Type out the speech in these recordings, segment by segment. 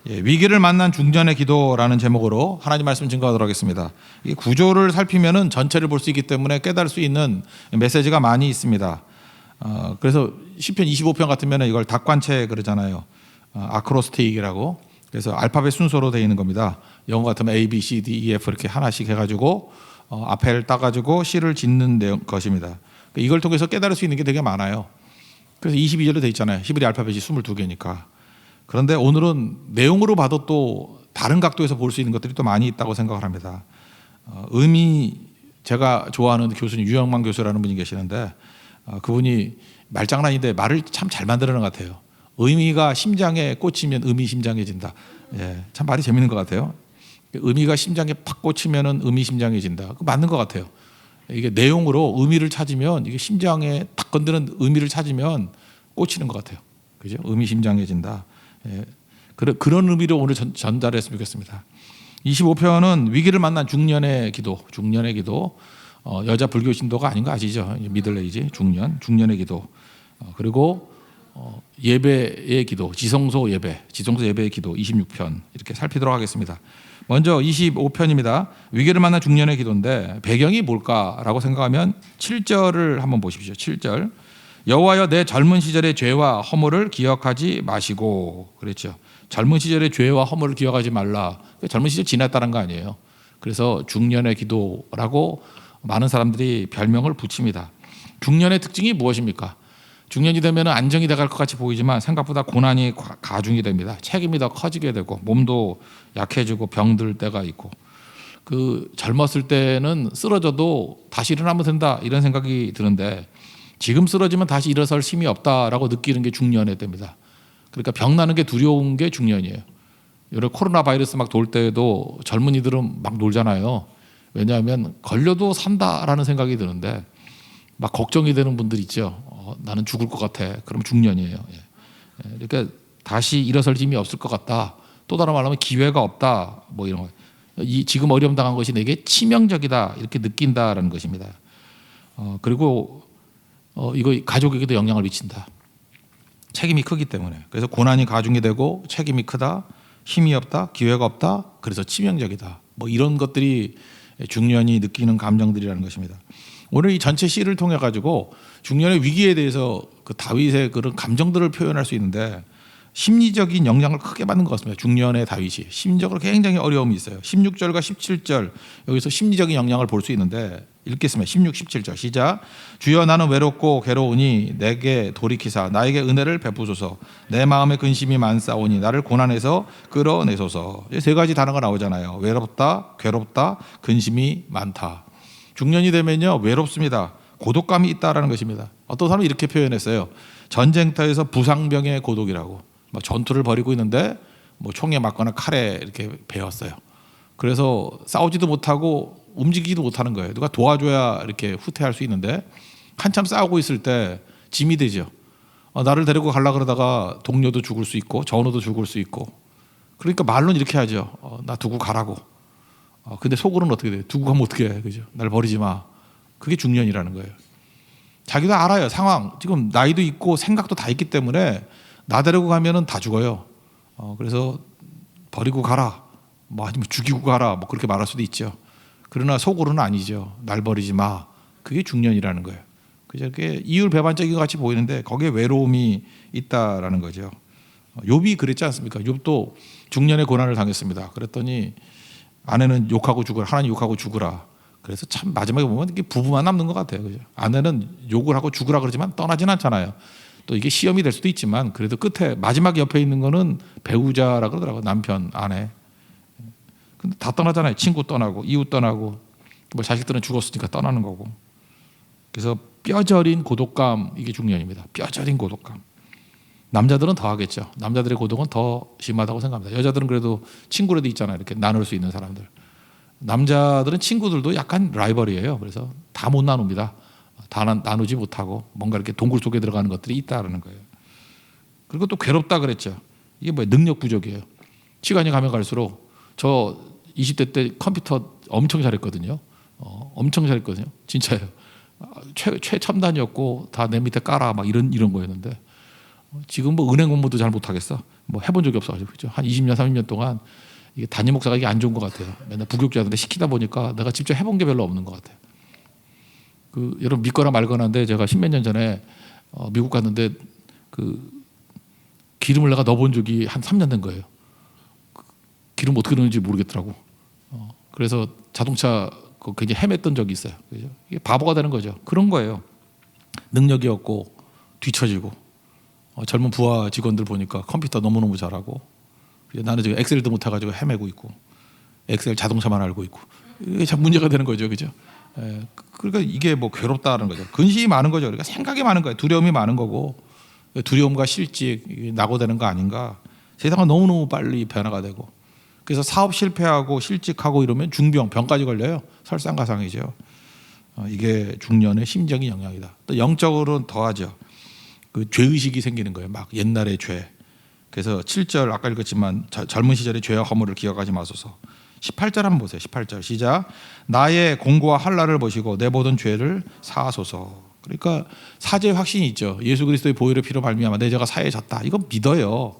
위기를 만난 중년의 기도라는 제목으로 하나님 말씀 증거하도록 하겠습니다. 이 구조를 살피면은 전체를 볼 수 있기 때문에 깨달을 수 있는 메시지가 많이 있습니다. 그래서 시편 25편 같으면 이걸 닭관체 그러잖아요. 아크로스테이크라고. 그래서 알파벳 순서로 되어 있는 겁니다. 영어 같으면 A, B, C, D, E, F 이렇게 하나씩 해가지고 앞에를 따가지고 C를 짓는 것입니다. 이걸 통해서 깨달을 수 있는 게 되게 많아요. 그래서 22절로 되어 있잖아요. 히브리 알파벳이 22개니까. 그런데 오늘은 내용으로 봐도 또 다른 각도에서 볼 수 있는 것들이 또 많이 있다고 생각을 합니다. 제가 좋아하는 교수님 유영만 교수라는 분이 계시는데 그분이 말장난인데 말을 참 잘 만드는 것 같아요. 의미가 심장에 꽂히면 의미심장해진다. 참 말이 재밌는 것 같아요. 의미가 심장에 팍 꽂히면 의미심장해진다. 맞는 것 같아요. 이게 내용으로 의미를 찾으면 이게 심장에 탁 건드는 의미를 찾으면 꽂히는 것 같아요. 그죠? 의미심장해진다. 그런 의미로 오늘 전달했으면 좋겠습니다. 25편은 위기를 만난 중년의 기도, 여자 불교 신도가 아닌 거 아시죠? 미들에이지, 중년의 기도. 그리고 예배의 기도, 지성소 예배의 기도 26편 이렇게 살피도록 하겠습니다. 먼저 25편입니다. 위기를 만난 중년의 기도인데 배경이 뭘까라고 생각하면 7절을 한번 보십시오. 7절. 여호와여 내 젊은 시절의 죄와 허물을 기억하지 마시고 그랬죠. 젊은 시절의 죄와 허물을 기억하지 말라. 젊은 시절 지났다는 거 아니에요. 그래서 중년의 기도라고 많은 사람들이 별명을 붙입니다. 중년의 특징이 무엇입니까? 중년이 되면 안정이 돼갈 것 같이 보이지만 생각보다 고난이 가중이 됩니다. 책임이 더 커지게 되고 몸도 약해지고 병들 때가 있고 젊었을 때는 쓰러져도 다시 일어나면 된다 이런 생각이 드는데 지금 쓰러지면 다시 일어설 힘이 없다라고 느끼는 게 중년의 때입니다. 그러니까 병 나는 게 두려운 게 중년이에요. 여러 코로나 바이러스 막 돌 때에도 젊은이들은 막 놀잖아요. 왜냐하면 걸려도 산다라는 생각이 드는데 막 걱정이 되는 분들 있죠. 나는 죽을 것 같아. 그럼 중년이에요. 그러니까 다시 일어설 힘이 없을 것 같다. 또 다른 말로 하면 기회가 없다. 뭐 이런 거. 지금 어려움 당한 것이 내게 치명적이다. 이렇게 느낀다라는 것입니다. 그리고 이거 가족에게도 영향을 미친다. 책임이 크기 때문에. 그래서 고난이 가중이 되고 책임이 크다. 힘이 없다. 기회가 없다. 그래서 치명적이다. 뭐 이런 것들이 중년이 느끼는 감정들이라는 것입니다. 오늘 이 전체 시를 통해 가지고 중년의 위기에 대해서 그 다윗의 그런 감정들을 표현할 수 있는데 심리적인 영향을 크게 받는 것 같습니다. 중년의 다윗이 심적으로 굉장히 어려움이 있어요. 16절과 17절 여기서 심리적인 영향을 볼 수 있는데 읽겠습니다. 16, 17절 시작. 주여 나는 외롭고 괴로우니 내게 돌이키사 나에게 은혜를 베푸소서. 내 마음에 근심이 많사오니 나를 고난에서 끌어내소서. 세 가지 단어가 나오잖아요. 외롭다, 괴롭다, 근심이 많다. 중년이 되면요 외롭습니다. 고독감이 있다라는 것입니다. 어떤 사람이 이렇게 표현했어요. 전쟁터에서 부상병의 고독이라고. 막 전투를 벌이고 있는데 뭐 총에 맞거나 칼에 이렇게 베었어요. 그래서 싸우지도 못하고 움직이지도 못하는 거예요. 누가 도와줘야 이렇게 후퇴할 수 있는데 한참 싸우고 있을 때 짐이 되죠. 나를 데리고 가려고 그러다가 동료도 죽을 수 있고 전우도 죽을 수 있고 그러니까 말로는 이렇게 하죠. 나 두고 가라고. 근데 속으로는 어떻게 돼요? 두고 가면 어떻게 해? 그죠? 날 버리지 마. 그게 중년이라는 거예요. 자기도 알아요. 상황. 지금 나이도 있고 생각도 다 있기 때문에 나 데리고 가면은 다 죽어요. 그래서 버리고 가라. 뭐 아니면 죽이고 가라. 뭐 그렇게 말할 수도 있죠. 그러나 속으로는 아니죠. 날 버리지 마. 그게 중년이라는 거예요. 그게 이율배반적인 것 같이 보이는데 거기에 외로움이 있다라는 거죠. 욥이 그랬지 않습니까? 욥도 중년의 고난을 당했습니다. 그랬더니 아내는 욕하고 죽으라. 하나님 욕하고 죽으라. 그래서 참 마지막에 보면 이게 부부만 남는 것 같아요. 그죠? 아내는 욕을 하고 죽으라 그러지만 떠나진 않잖아요. 또 이게 시험이 될 수도 있지만 그래도 끝에 마지막 옆에 있는 거는 배우자라 그러더라고요. 남편, 아내. 근데 다 떠나잖아요. 친구 떠나고 이웃 떠나고 뭐 자식들은 죽었으니까 떠나는 거고. 그래서 뼈저린 고독감 이게 중년입니다. 뼈저린 고독감. 남자들은 더 하겠죠. 남자들의 고독은 더 심하다고 생각합니다. 여자들은 그래도 친구라도 있잖아요. 이렇게 나눌 수 있는 사람들. 남자들은 친구들도 약간 라이벌이에요. 그래서 다 못 나눕니다. 다 나누지 못하고 뭔가 이렇게 동굴 속에 들어가는 것들이 있다라는 거예요. 그리고 또 괴롭다 그랬죠. 이게 뭐예요? 능력 부족이에요. 시간이 가면 갈수록 저 20대 때 컴퓨터 엄청 잘했거든요. 엄청 잘했거든요. 진짜예요. 최첨단이었고 다 내 밑에 깔아 막 이런 거였는데 지금 뭐 은행 공부도 잘 못하겠어. 뭐 해본 적이 없어가지고 그죠. 한 20년 30년 동안 이게 담임 목사가 이게 안 좋은 것 같아요. 맨날 부교육자들한테 시키다 보니까 내가 직접 해본 게 별로 없는 것 같아요. 그 여러분 믿거나 말거나인데 제가 십몇 년 전에 미국 갔는데 그 기름을 내가 넣어본 적이 한 3년 된 거예요. 기름 어떻게 넣는지 모르겠더라고. 그래서 자동차 굉장히 헤맸던 적이 있어요. 그죠? 이게 바보가 되는 거죠. 그런 거예요. 능력이 없고 뒤처지고 젊은 부하 직원들 보니까 컴퓨터 너무너무 잘하고 나는 지금 엑셀도 못해가지고 헤매고 있고 엑셀 자동차만 알고 있고 이게 참 문제가 되는 거죠. 그죠? 그러니까 이게 뭐 괴롭다는 거죠. 근심이 많은 거죠. 그러니까 생각이 많은 거예요. 두려움이 많은 거고 두려움과 실직 낙오되는 거 아닌가. 세상은 너무너무 빨리 변화가 되고 그래서 사업 실패하고 실직하고 이러면 중병, 병까지 걸려요. 설상가상이죠. 이게 중년의 심적인 영향이다. 또 영적으로는 더하죠. 그 죄의식이 생기는 거예요. 막 옛날의 죄. 그래서 7절 아까 읽었지만 젊은 시절의 죄와 허물을 기억하지 마소서. 18절 한번 보세요. 18절 시작. 나의 공고와 한랄을 보시고 내 모든 죄를 사하소서. 그러니까 사죄의 확신이 있죠. 예수 그리스도의 보혈의 피로 말미암아 내 죄가 사해졌다. 이거 믿어요.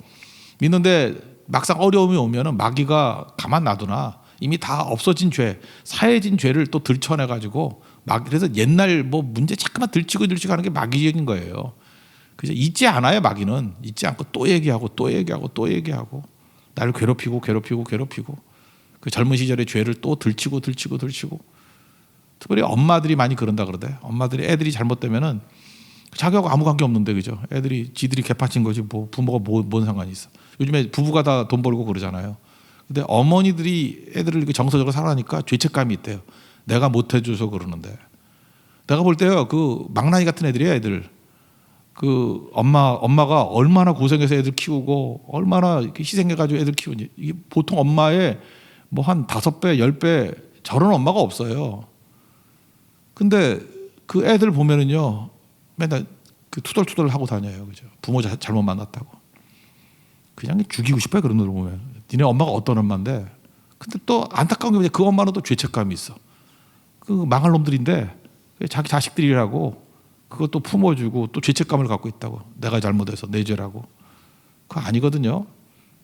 믿는데 막상 어려움이 오면은 마귀가 가만 놔두나 이미 다 없어진 죄, 사해진 죄를 또 들춰내 가지고 그래서 옛날 뭐 문제 자꾸만 들치고 하는 게 마귀적인 거예요. 그죠? 잊지 않아요. 마귀는 잊지 않고 또 얘기하고 또 얘기하고 또 얘기하고 나를 괴롭히고 그 젊은 시절의 죄를 또 들치고 특별히 엄마들이 많이 그런다 그러대. 엄마들이 애들이 잘못되면은 자기하고 아무 관계 없는데 그죠? 애들이 지들이 개파친 거지 뭐 부모가 뭔 상관이 있어. 요즘에 부부가 다 돈 벌고 그러잖아요. 근데 어머니들이 애들을 이렇게 정서적으로 살아가니까 죄책감이 있대요. 내가 못 해줘서 그러는데. 내가 볼 때요, 그 망나니 같은 애들이에요, 애들. 그 엄마가 얼마나 고생해서 애들 키우고 얼마나 이렇게 희생해가지고 애들 키우니. 이게 보통 엄마의 뭐 한 5배, 10배 저런 엄마가 없어요. 근데 그 애들 보면은요, 맨날 그 투덜투덜 하고 다녀요, 그죠? 부모 잘못 만났다고. 그냥 죽이고 싶어요, 그런 놈을 보면. 니네 엄마가 어떤 엄마인데. 근데 또 안타까운 게 뭐냐, 그 엄마는 또 죄책감이 있어. 그 망할 놈들인데 자기 자식들이라고 그것도 품어주고 또 죄책감을 갖고 있다고. 내가 잘못해서 내 죄라고. 그거 아니거든요.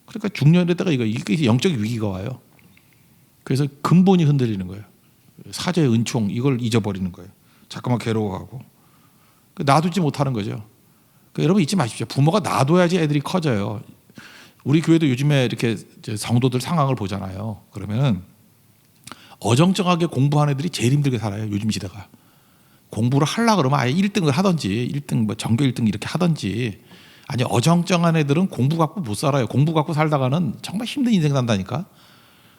그러니까 중년의 때가 이게 영적인 위기가 와요. 그래서 근본이 흔들리는 거예요. 사죄의 은총 이걸 잊어버리는 거예요. 자꾸만 괴로워하고 놔두지 못하는 거죠. 그러니까 여러분 잊지 마십시오. 부모가 놔둬야지 애들이 커져요. 우리 교회도 요즘에 이렇게 성도들 상황을 보잖아요. 그러면은 어정쩡하게 공부하는 애들이 제일 힘들게 살아요. 요즘 시대가. 공부를 하려고 그러면 아예 1등을 하든지 1등 뭐 전교 1등 이렇게 하든지 아니 어정쩡한 애들은 공부 갖고 못 살아요. 공부 갖고 살다가는 정말 힘든 인생 산다니까.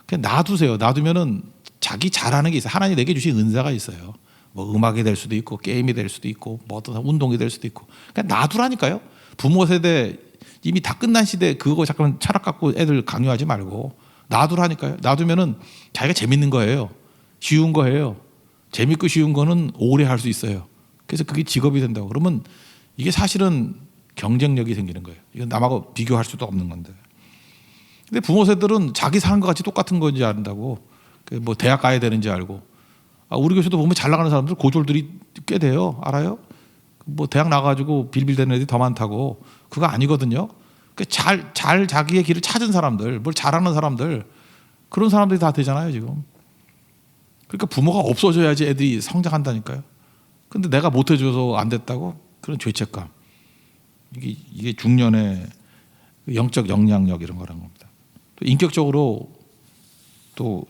그냥 놔두세요. 놔두면은 자기 잘하는 게 있어요. 하나님 내게 주신 은사가 있어요. 뭐 음악이 될 수도 있고 게임이 될 수도 있고 뭐 어떤 운동이 될 수도 있고 그냥 놔두라니까요. 부모 세대 이미 다 끝난 시대 그거 잠깐 철학 갖고 애들 강요하지 말고 놔두라니까요. 놔두면은 자기가 재밌는 거예요. 쉬운 거예요. 재밌고 쉬운 거는 오래 할 수 있어요. 그래서 그게 직업이 된다고. 그러면 이게 사실은 경쟁력이 생기는 거예요. 이건 남하고 비교할 수도 없는 건데. 근데 부모 세대들은 자기 사는 것 같이 똑같은 건지 안다고. 뭐 대학 가야 되는지 알고. 우리 교회도 보면 잘 나가는 사람들 고졸들이 꽤 돼요. 알아요? 뭐 대학 나가가지고 빌빌대는 애들이 더 많다고. 그거 아니거든요. 잘 자기의 길을 찾은 사람들, 뭘 잘하는 사람들, 그런 사람들이 다 되잖아요 지금. 그러니까 부모가 없어져야지 애들이 성장한다니까요. 근데 내가 못해줘서 안 됐다고? 그런 죄책감. 이게 중년의 영적 영향력 이런 거란 겁니다. 또 인격적으로 또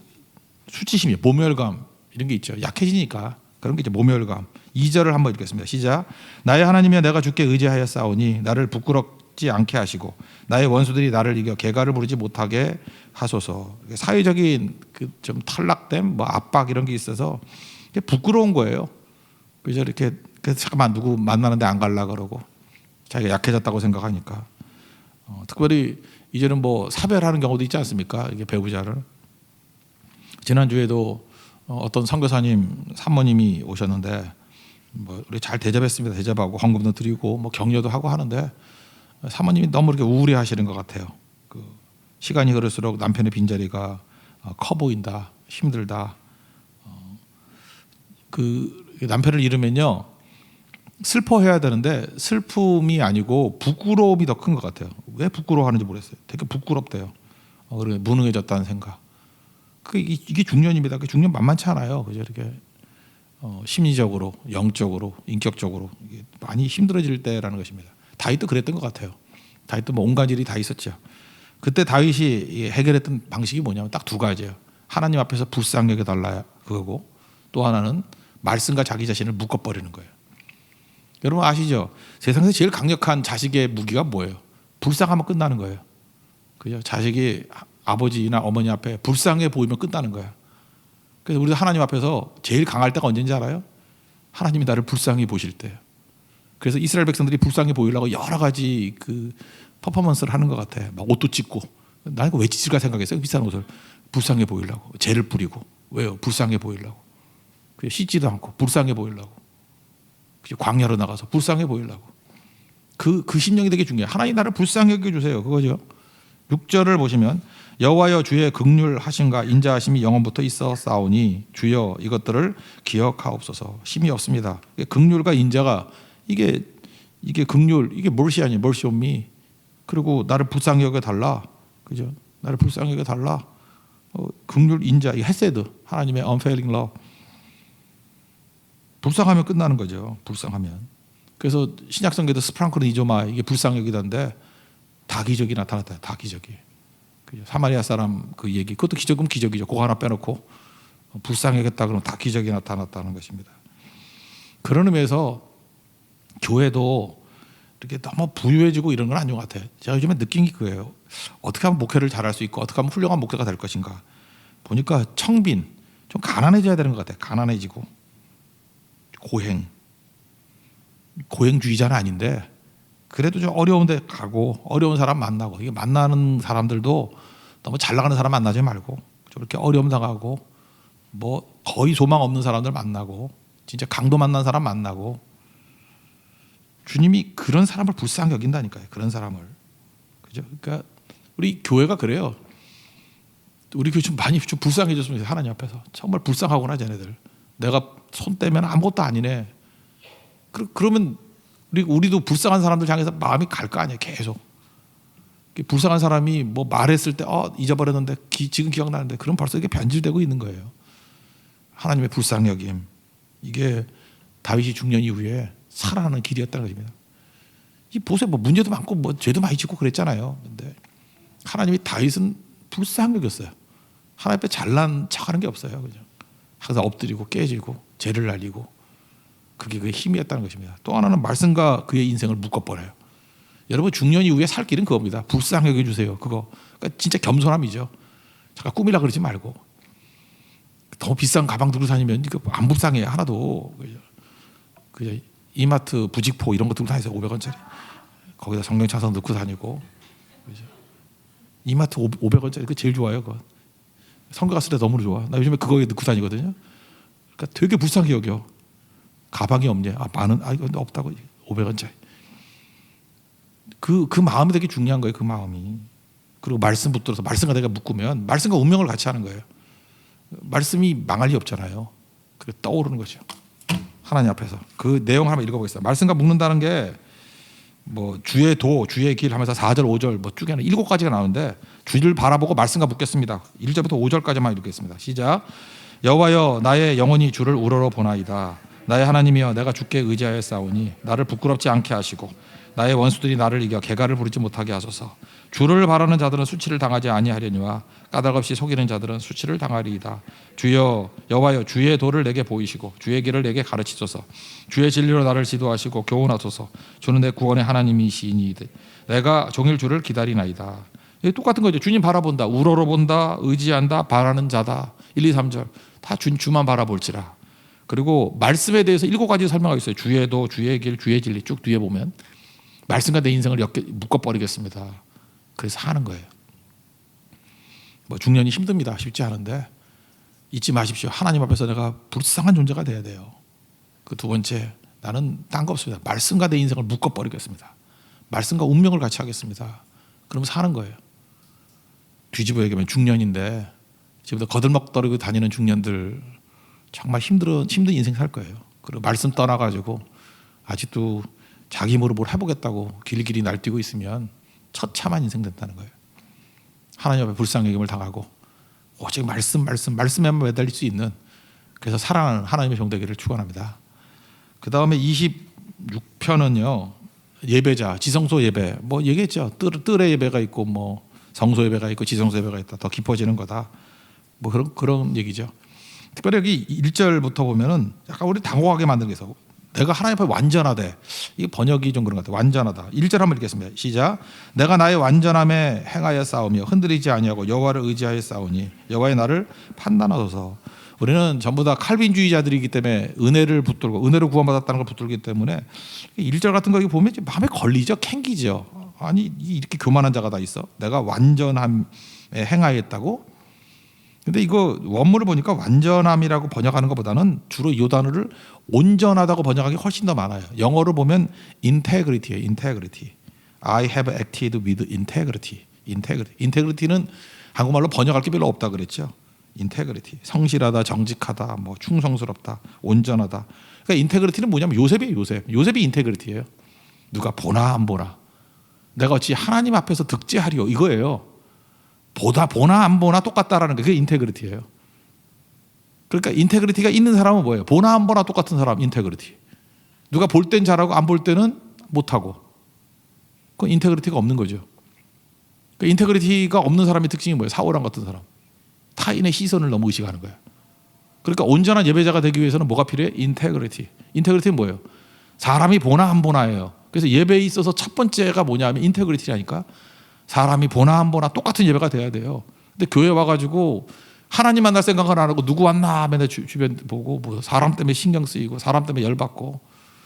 수치심이 모멸감 이런 게 있죠. 약해지니까 그런 게 이제 모멸감. 2절을 한번 읽겠습니다. 시작. 나의 하나님이여 내가 주께 의지하여 싸우니 나를 부끄럽지 않게 하시고 나의 원수들이 나를 이겨 개가를 부르지 못하게 하소서. 사회적인 그 좀 탈락됨, 뭐 압박 이런 게 있어서 부끄러운 거예요. 그래서 이렇게 잠깐만 누구 만나는데 안 갈라 그러고 자기가 약해졌다고 생각하니까. 특별히 이제는 뭐 사별하는 경우도 있지 않습니까? 이게 배우자를. 지난주에도 어떤 선교사님 사모님이 오셨는데 뭐 우리 잘 대접했습니다. 대접하고 헌금도 드리고 뭐 격려도 하고 하는데 사모님이 너무 이렇게 우울해하시는 것 같아요. 그 시간이 흐를수록 남편의 빈자리가 커 보인다, 힘들다. 그 남편을 잃으면요 슬퍼해야 되는데 슬픔이 아니고 부끄러움이 더 큰 것 같아요. 왜 부끄러워하는지 모르겠어요. 되게 부끄럽대요. 그리고 무능해졌다는 생각. 이게 중년입니다. 중년 만만치 않아요. 그죠? 이렇게 심리적으로, 영적으로, 인격적으로 이게 많이 힘들어질 때라는 것입니다. 다윗도 그랬던 것 같아요. 다윗도 뭐 온갖 일이 다 있었죠. 그때 다윗이 해결했던 방식이 뭐냐면 딱 두 가지예요. 하나님 앞에서 불쌍히 여겨달라 그거고, 또 하나는 말씀과 자기 자신을 묶어버리는 거예요. 여러분 아시죠? 세상에서 제일 강력한 자식의 무기가 뭐예요? 불쌍하면 끝나는 거예요. 그죠? 자식이 아버지나 어머니 앞에 불쌍해 보이면 끝나는 거야. 그래서 우리도 하나님 앞에서 제일 강할 때가 언제인지 알아요? 하나님이 나를 불쌍히 보실 때예요. 그래서 이스라엘 백성들이 불쌍히 보이려고 여러 가지 그 퍼포먼스를 하는 것 같아. 막 옷도 찢고. 나는 왜 찢을까 생각했어요. 비싼 옷을. 불쌍해 보이려고. 죄를 뿌리고. 왜요? 불쌍해 보이려고. 씻지도 않고 불쌍해 보이려고. 광야로 나가서 불쌍해 보이려고. 그 심령이 되게 중요해요. 하나님 나를 불쌍히 여겨주세요. 그거죠. 6절을 보시면 여호와여 주의 긍휼하심과 인자하심이 영원부터 있었사오니 주여 이것들을 기억하옵소서. 힘이 없습니다. 긍휼과 인자가 이게 긍휼, 이게 멀시 아니에요. 멀시 온미. 그리고 나를 불쌍히 여겨 달라. 그죠? 나를 불쌍히 여겨 달라. 긍휼, 인자, 이 헤세드, 하나님의 unfailing love. 불쌍하면 끝나는 거죠. 불쌍하면. 그래서 신약성경에도 스프랑크는 이조마 이게 불쌍히 여기던데 다 기적이 나타났다. 다 기적이. 그죠? 사마리아 사람 그 얘기, 그것도 기적은 기적이죠. 그거 하나 빼놓고 불쌍히 여겼다 그러면 다 기적이 나타났다는 것입니다. 그런 의미에서 교회도 이렇게 너무 부유해지고 이런 건 아닌 것 같아요. 제가 요즘에 느낀 게 그거예요. 어떻게 하면 목회를 잘할 수 있고 어떻게 하면 훌륭한 목회가 될 것인가. 보니까 청빈, 좀 가난해져야 되는 것 같아요. 가난해지고. 고행주의자는 아닌데 그래도 좀 어려운 데 가고 어려운 사람 만나고, 이게 만나는 사람들도 너무 잘 나가는 사람 만나지 말고 좀 이렇게 어려움 당하고 뭐 거의 소망 없는 사람들 만나고 진짜 강도 만난 사람 만나고, 주님이 그런 사람을 불쌍히 여긴다니까요. 그런 사람을. 그죠? 그러니까 우리 교회가 그래요. 우리 교회 좀 많이 좀 불쌍해졌으면 좋겠어요. 하나님 앞에서. 정말 불쌍하구나 쟤네들. 내가 손 떼면 아무것도 아니네. 그러면 우리도 불쌍한 사람들 향해서 마음이 갈 거 아니에요. 계속. 불쌍한 사람이 뭐 말했을 때 잊어버렸는데 지금 기억나는데, 그럼 벌써 이게 변질되고 있는 거예요. 하나님의 불쌍히 여김. 이게 다윗이 중년 이후에 살아나는 길이었다는 것입니다. 이 보세요. 뭐 문제도 많고 뭐 죄도 많이 짓고 그랬잖아요. 근데 하나님이 다윗은 불쌍히 여겼어요. 하나님 앞에 잘난 척하는 게 없어요. 그죠? 항상 엎드리고 깨지고 죄를 날리고, 그게 그의 힘이었다는 것입니다. 또 하나는 말씀과 그의 인생을 묶어버려요. 여러분 중년 이후에 살 길은 그겁니다. 불쌍히 여겨주세요. 그거. 그러니까 진짜 겸손함이죠. 잠깐 꿈이라 그러지 말고. 너무 비싼 가방 들고 다니면 이거 안 불쌍해요. 하나도. 그죠? 이마트 부직포 이런 거 들고 다니세요. 500원짜리. 거기다 성경 차서 넣고 다니고. 그죠? 이마트 500원짜리 그거 제일 좋아요. 그거. 성경 갔을 때 너무 좋아. 나 요즘에 그거에 넣고 다니거든요. 그러니까 되게 불쌍히 여겨. 가방이 없냐? 많은, 이거 없다고. 500원짜리. 그 마음이 되게 중요한 거예요. 그 마음이. 그리고 말씀 붙들어서 말씀과 내가 묶으면 말씀과 운명을 같이 하는 거예요. 말씀이 망할 리 없잖아요. 그게 떠오르는 거죠. 하나님 앞에서. 그 내용 한번 읽어보겠습니다. 말씀과 묶는다는 게 뭐 주의 도, 주의 길 하면서 4절, 5절 뭐 쭉 7가지가 나오는데, 주를 바라보고 말씀과 묶겠습니다. 1절부터 5절까지만 읽겠습니다. 시작. 여호와여 나의 영혼이 주를 우러러 보나이다. 나의 하나님이여 내가 주께 의지하여 싸우니 나를 부끄럽지 않게 하시고 나의 원수들이 나를 이겨 개가를 부르지 못하게 하소서. 주를 바라는 자들은 수치를 당하지 아니하려니와 까닭없이 속이는 자들은 수치를 당하리이다. 주여 여호와여 주의 도를 내게 보이시고 주의 길을 내게 가르치소서. 주의 진리로 나를 지도하시고 교훈하소서. 주는 내 구원의 하나님이시니 내가 종일 주를 기다리나이다. 똑같은 거죠. 주님 바라본다. 우러러 본다. 의지한다. 바라는 자다. 1, 2, 3절 다 주만 바라볼지라. 그리고 말씀에 대해서 7가지 설명하고 있어요. 주의 도, 주의 길, 주의 진리 쭉 뒤에 보면 말씀과 내 인생을 묶어버리겠습니다. 그래서 하는 거예요. 뭐 중년이 힘듭니다. 쉽지 않은데 잊지 마십시오. 하나님 앞에서 내가 불쌍한 존재가 돼야 돼요. 그 두 번째, 나는 딴 거 없습니다. 말씀과 내 인생을 묶어버리겠습니다. 말씀과 운명을 같이 하겠습니다. 그러면 사는 거예요. 뒤집어 얘기하면 중년인데 지금부터 거들먹거리고 다니는 중년들 정말 힘든 인생 살 거예요. 그리고 말씀 떠나가지고 아직도 자기 힘으로 뭘 해보겠다고 길길이 날뛰고 있으면 처참한 인생 된다는 거예요. 하나님 앞에 불쌍히 여김을 당하고 오직 말씀에만 매달릴 수 있는, 그래서 사랑하는 하나님의 종되기를 축원합니다. 그 다음에 26편은요, 예배자, 지성소 예배, 뭐 얘기했죠. 뜰의 예배가 있고 뭐 성소 예배가 있고 지성소 예배가 있다. 더 깊어지는 거다. 뭐 그런 얘기죠. 특별히 여기 1절부터 보면은 약간 우리 당혹하게 만들기 위해서 내가 하나님 앞에 완전하되, 이게 번역이 좀 그런 것 같아요. 완전하다. 1절 한번 읽겠습니다. 시작. 내가 나의 완전함에 행하여 싸우며 흔들리지 아니하고 여호와를 의지하여 싸우니 여호와의 나를 판단하소서. 우리는 전부 다 칼빈주의자들이기 때문에 은혜를 붙들고 은혜로 구원받았다는 걸 붙들기 때문에 1절 같은 거 보면 마음에 걸리죠. 캥기죠. 아니 이렇게 교만한 자가 다 있어? 내가 완전함에 행하였다고? 근데 이거 원문을 보니까 완전함이라고 번역하는 것보다는 주로 이 단어를 온전하다고 번역하기 훨씬 더 많아요. 영어로 보면 integrity예요. integrity. I have acted with integrity. integrity는 한국말로 번역할 게 별로 없다 그랬죠. integrity. 성실하다, 정직하다, 뭐 충성스럽다, 온전하다. 그러니까 integrity는 뭐냐면 요셉이에요. 요셉이 integrity예요. 누가 보나 안 보나. 내가 어찌 하나님 앞에서 득제하리요, 이거예요. 보나 안 보나 똑같다라는 게 그게 인테그리티예요. 그러니까 인테그리티가 있는 사람은 뭐예요? 보나 안 보나 똑같은 사람, 인테그리티. 누가 볼 땐 잘하고 안 볼 때는 못하고. 그건 인테그리티가 없는 거죠. 그러니까 인테그리티가 없는 사람의 특징이 뭐예요? 사울왕 같은 사람. 타인의 시선을 너무 의식하는 거예요. 그러니까 온전한 예배자가 되기 위해서는 뭐가 필요해? 인테그리티. 인테그리티는 뭐예요? 사람이 보나 안 보나예요. 그래서 예배에 있어서 첫 번째가 뭐냐 하면 인테그리티라니까. 사람이 보나 안 보나 똑같은 예배가 돼야 돼요. 근데 교회 와가지고 하나님 만날 생각을 안 하고 누구 왔나 맨날 주변 보고 뭐 사람 때문에 신경 쓰이고 사람 때문에 열받고,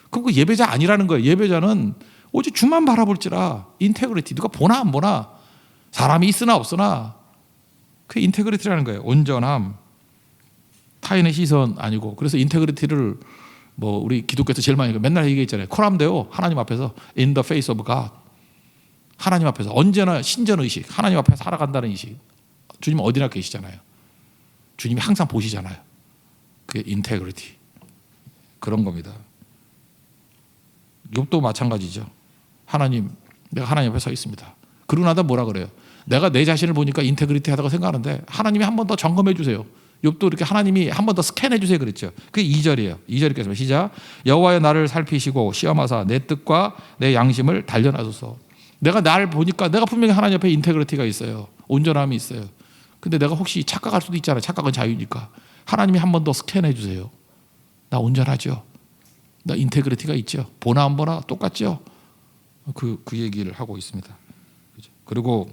그거 예배자 아니라는 거예요. 예배자는 오직 주만 바라볼지라. 인테그리티. 누가 보나 안 보나, 사람이 있으나 없으나, 그게 인테그리티라는 거예요. 온전함, 타인의 시선 아니고. 그래서 인테그리티를 뭐 우리 기독교에서 제일 많이 맨날 얘기했잖아요. 코람데오, 하나님 앞에서 in the face of God. 하나님 앞에서 언제나 신전의식, 하나님 앞에 살아간다는 의식. 주님 어디나 계시잖아요. 주님이 항상 보시잖아요. 그게 인테그리티. 그런 겁니다. 욥도 마찬가지죠. 하나님, 내가 하나님 앞에 서 있습니다. 그러고 나다 뭐라 그래요? 내가 내 자신을 보니까 인테그리티 하다고 생각하는데 하나님이 한 번 더 점검해 주세요. 욥도 이렇게 하나님이 한 번 더 스캔해 주세요 그랬죠. 그게 2절이에요. 2절 읽겠습니다. 시작. 여호와여 나를 살피시고 시험하사 내 뜻과 내 양심을 단련하소서. 내가 나를 보니까 내가 분명히 하나님 앞에 인테그리티가 있어요. 온전함이 있어요. 근데 내가 혹시 착각할 수도 있잖아요. 착각은 자유니까. 하나님이 한 번 더 스캔해 주세요. 나 온전하죠? 나 인테그리티가 있죠? 보나 안 보나 똑같죠? 그 얘기를 하고 있습니다. 그리고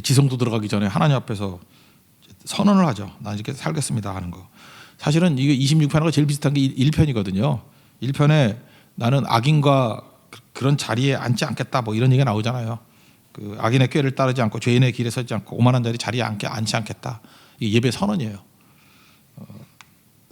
지성도 들어가기 전에 하나님 앞에서 선언을 하죠. 나 이렇게 살겠습니다 하는 거. 사실은 이게 26편하고 제일 비슷한 게 1편이거든요. 1편에 나는 악인과 그런 자리에 앉지 않겠다 뭐 이런 얘기가 나오잖아요. 그 악인의 꾀를 따르지 않고 죄인의 길에 서지 않고 오만한 자리에 앉지 않겠다. 이게 예배 선언이에요.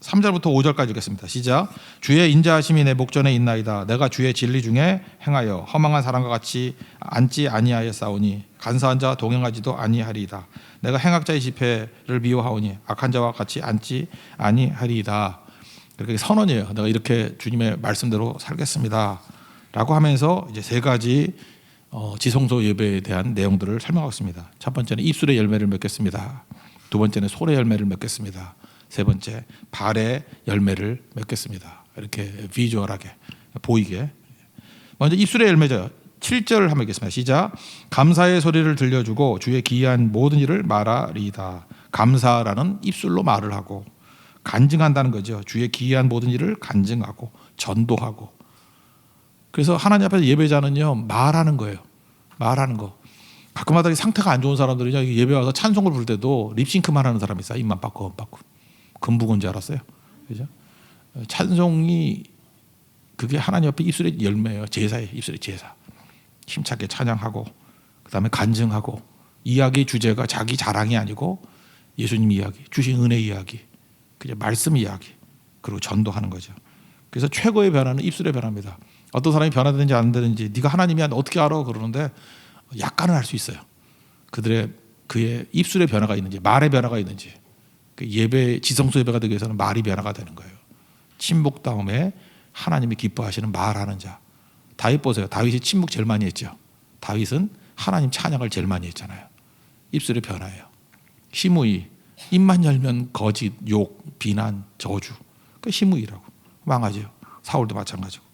3절부터 5절까지 읽겠습니다. 시작. 주의 인자하심이 내 목전에 있나이다. 내가 주의 진리 중에 행하여 허망한 사람과 같이 앉지 아니하여 싸우니 간사한 자와 동행하지도 아니하리이다. 내가 행악자의 집회를 미워하오니 악한 자와 같이 앉지 아니하리이다. 이렇게 선언이에요. 내가 이렇게 주님의 말씀대로 살겠습니다 라고 하면서 이제 세 가지 지성소 예배에 대한 내용들을 설명하겠습니다. 첫 번째는 입술의 열매를 맺겠습니다. 두 번째는 손의 열매를 맺겠습니다. 세 번째, 발의 열매를 맺겠습니다. 이렇게 비주얼하게 보이게. 먼저 입술의 열매죠. 7절 한번 읽겠습니다. 시작. 감사의 소리를 들려주고 주의 기이한 모든 일을 말하리이다. 감사라는 입술로 말을 하고 간증한다는 거죠. 주의 기이한 모든 일을 간증하고 전도하고. 그래서 하나님 앞에서 예배자는요, 말하는 거예요. 말하는 거. 가끔마다 상태가 안 좋은 사람들은요, 예배 와서 찬송을 부를 때도 립싱크만 하는 사람이 있어요. 입만 빠꾸빠꾸. 금붕어인 줄 알았어요. 그죠? 찬송이 그게 하나님 앞에 입술의 열매예요. 제사예요. 입술의 제사. 힘차게 찬양하고 그다음에 간증하고, 이야기의 주제가 자기 자랑이 아니고 예수님 이야기, 주신 은혜 이야기, 그냥 말씀 이야기, 그리고 전도하는 거죠. 그래서 최고의 변화는 입술의 변화입니다. 어떤 사람이 변화되는지 안 되는지 네가 하나님이 어떻게 알아? 그러는데 약간은 알 수 있어요. 그의 입술의 변화가 있는지, 말의 변화가 있는지. 예배, 지성소 예배가 되기 위해서는 말이 변화가 되는 거예요. 침묵 다음에 하나님이 기뻐하시는 말하는 자. 다윗 보세요. 다윗이 침묵 제일 많이 했죠. 다윗은 하나님 찬양을 제일 많이 했잖아요. 입술의 변화예요. 시므이, 입만 열면 거짓, 욕, 비난, 저주. 그 시므이라고. 망하죠. 사울도 마찬가지고.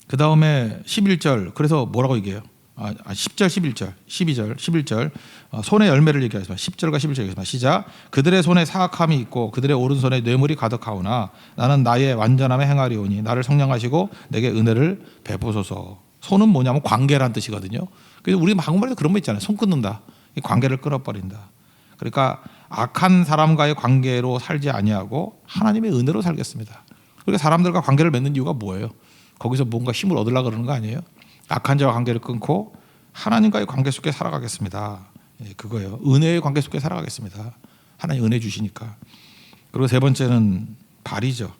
그 다음에 11절. 그래서 뭐라고 얘기해요? 10절, 11절, 12절, 11절. 손의 열매를 얘기하겠습니다. 10절과 11절 얘기하겠습니다. 시작. 그들의 손에 사악함이 있고 그들의 오른손에 뇌물이 가득하오나 나는 나의 완전함에 행하리오니 나를 성령하시고 내게 은혜를 베푸소서. 손은 뭐냐면 관계란 뜻이거든요. 그래서 우리 한국말에도 그런 거 있잖아요. 손 끊는다. 관계를 끊어버린다. 그러니까 악한 사람과의 관계로 살지 아니하고 하나님의 은혜로 살겠습니다. 그러니까 사람들과 관계를 맺는 이유가 뭐예요? 거기서 뭔가 힘을 얻으려고 그러는 거 아니에요? 악한 자와 관계를 끊고 하나님과의 관계 속에 살아가겠습니다. 그거예요. 은혜의 관계 속에 살아가겠습니다. 하나님 은혜 주시니까. 그리고 세 번째는 발이죠.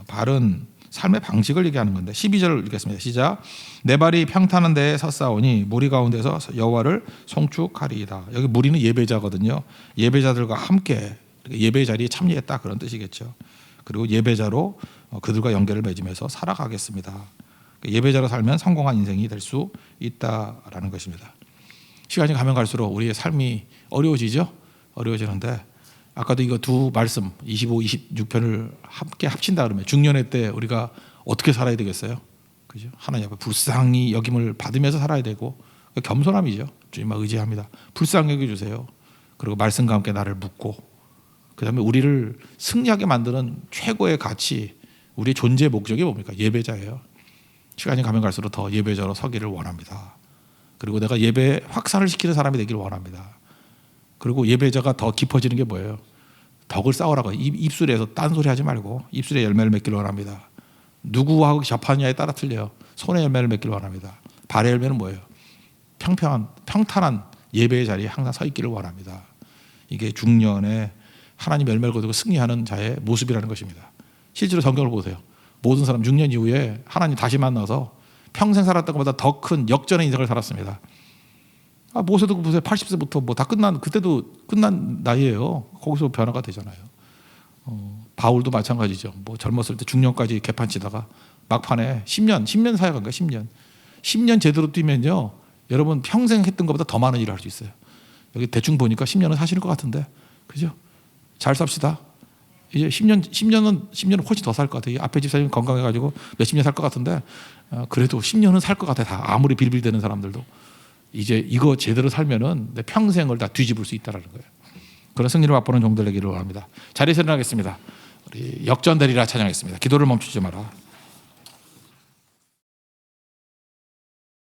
발은 삶의 방식을 얘기하는 건데 12절을 읽겠습니다. 시작. 내 발이 평탄한 데에 섰사오니 무리 가운데서 여호와를 송축하리이다. 여기 무리는 예배자거든요. 예배자들과 함께 예배 자리에 참여했다 그런 뜻이겠죠. 그리고 예배자로 그들과 연결을 맺으면서 살아가겠습니다. 예배자로 살면 성공한 인생이 될 수 있다라는 것입니다. 시간이 가면 갈수록 우리의 삶이 어려워지죠. 어려워지는데 아까도 이거 두 말씀 25, 26편을 함께 합친다 그러면 중년의 때 우리가 어떻게 살아야 되겠어요? 그죠? 하나님 앞에 불쌍히 여김을 받으면서 살아야 되고 겸손함이죠. 주님만 의지합니다. 불쌍히 여겨주세요. 그리고 말씀과 함께 나를 묻고 그다음에 우리를 승리하게 만드는 최고의 가치, 우리의 존재 목적이 뭡니까? 예배자예요. 시간이 가면 갈수록 더 예배자로 서기를 원합니다. 그리고 내가 예배 확산을 시키는 사람이 되기를 원합니다. 그리고 예배자가 더 깊어지는 게 뭐예요? 덕을 쌓으라고. 입술에서 딴소리 하지 말고 입술에 열매를 맺기를 원합니다. 누구하고 접하느냐에 따라 틀려요. 손에 열매를 맺기를 원합니다. 발의 열매는 뭐예요? 평탄한 예배의 자리에 항상 서 있기를 원합니다. 이게 중년에 하나님 열매를 거두고 승리하는 자의 모습이라는 것입니다. 실제로 성경을 보세요. 모든 사람 6년 이후에 하나님 다시 만나서 평생 살았던 것보다 더 큰 역전의 인생을 살았습니다. 모세도 보세요. 80세부터 뭐 다 그때도 끝난 나이예요. 거기서 변화가 되잖아요. 바울도 마찬가지죠. 뭐 젊었을 때 중년까지 개판치다가 막판에 10년 사역한 거예요. 10년 제대로 뛰면요. 여러분 평생 했던 것보다 더 많은 일을 할 수 있어요. 여기 대충 보니까 10년은 사시는 것 같은데, 그죠? 잘 삽시다. 이제 10년은 훨씬 더 살 것 같아요. 앞에 집사님 건강해가지고 몇십 년 살 것 같은데, 그래도 10년은 살 것 같아요. 다 아무리 빌빌대는 사람들도. 이제 이거 제대로 살면은 내 평생을 다 뒤집을 수 있다라는 거예요. 그런 승리를 맛보는 종들 되기를 원합니다. 자리에서 일어나겠습니다. 우리 역전되리라 찬양했습니다. 기도를 멈추지 마라.